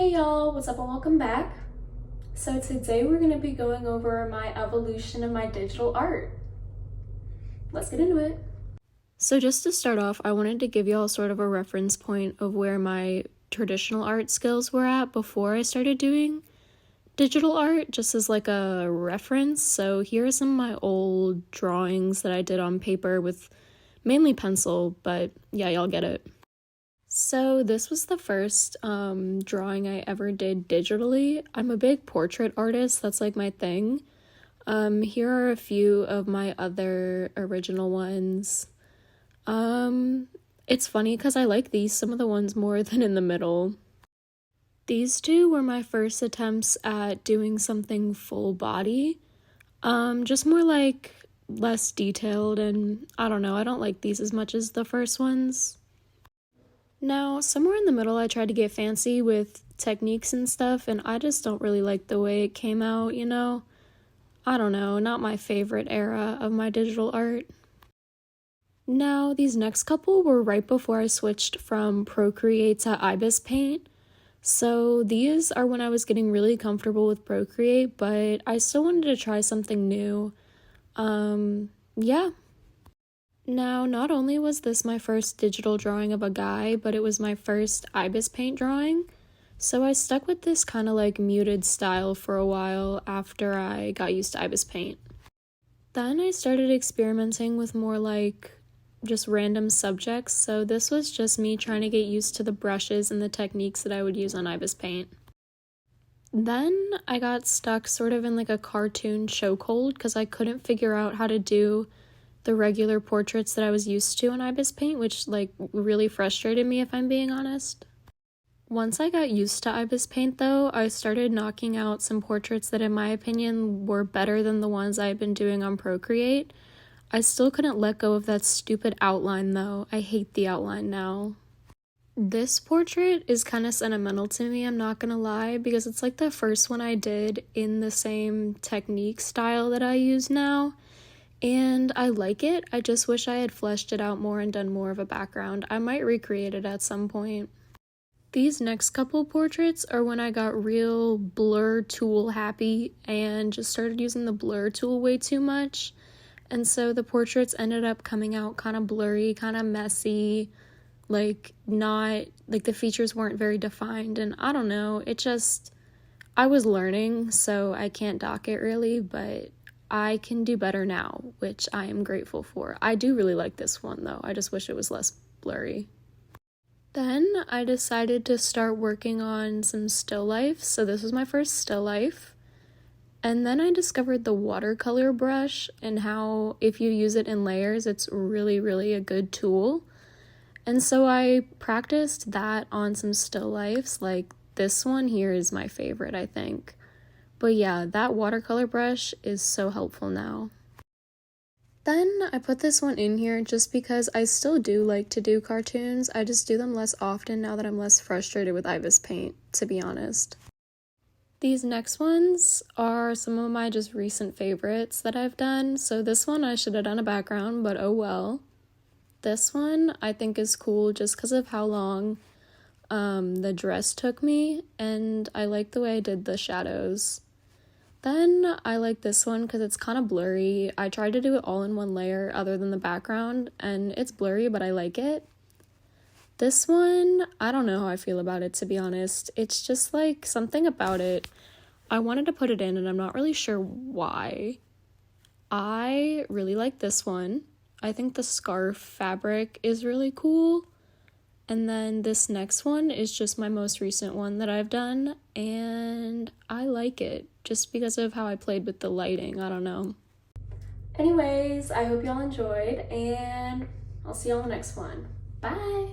Hey y'all, what's up and welcome back. So today we're going to be going over my evolution of my digital art. Let's get into it. So just to start off, I wanted to give y'all sort of a reference point of where my traditional art skills were at before I started doing digital art, just as like a reference. So here are some of my old drawings that I did on paper with mainly pencil, but yeah, y'all get it. So this was the first drawing I ever did digitally. I'm a big portrait artist, that's like my thing. Here are a few of my other original ones. It's funny because I like some of the ones more than in the middle. These two were my first attempts at doing something full body. Just more like less detailed, and I don't know, I don't like these as much as the first ones. Now, somewhere in the middle, I tried to get fancy with techniques and stuff, and I just don't really like the way it came out, you know? I don't know, not my favorite era of my digital art. Now, these next couple were right before I switched from Procreate to Ibis Paint. So these are when I was getting really comfortable with Procreate, but I still wanted to try something new. Yeah. Now, not only was this my first digital drawing of a guy, but it was my first Ibis Paint drawing. So I stuck with this kind of like muted style for a while after I got used to Ibis Paint. Then I started experimenting with more like just random subjects, so this was just me trying to get used to the brushes and the techniques that I would use on Ibis Paint. Then I got stuck sort of in like a cartoon chokehold because I couldn't figure out how to do the regular portraits that I was used to on Ibis Paint, which like really frustrated me if I'm being honest. Once I got used to Ibis Paint though, I started knocking out some portraits that in my opinion were better than the ones I had been doing on Procreate. I still couldn't let go of that stupid outline though. I hate the outline now. This portrait is kind of sentimental to me, I'm not gonna lie, because it's like the first one I did in the same technique style that I use now. And I like it, I just wish I had fleshed it out more and done more of a background. I might recreate it at some point. These next couple portraits are when I got real blur tool happy and just started using the blur tool way too much. And so the portraits ended up coming out kind of blurry, kind of messy, like not, like the features weren't very defined, and I don't know, I was learning, so I can't dock it really, but I can do better now, which I am grateful for. I do really like this one though, I just wish it was less blurry. Then I decided to start working on some still life, so this was my first still life. And then I discovered the watercolor brush and how if you use it in layers, it's really, really a good tool. And so I practiced that on some still lifes, like this one here is my favorite, I think. But yeah, that watercolor brush is so helpful now. Then I put this one in here just because I still do like to do cartoons. I just do them less often now that I'm less frustrated with Ibis Paint, to be honest. These next ones are some of my just recent favorites that I've done. So this one I should have done a background, but oh well. This one I think is cool just because of how long the dress took me, and I like the way I did the shadows. Then I like this one because it's kind of blurry. I tried to do it all in one layer other than the background, and it's blurry, but I like it. This one, I don't know how I feel about it, to be honest. It's just like something about it. I wanted to put it in, and I'm not really sure why. I really like this one. I think the scarf fabric is really cool. And then this next one is just my most recent one that I've done, and I like it just because of how I played with the lighting. I don't know. Anyways, I hope y'all enjoyed, and I'll see y'all in the next one. Bye!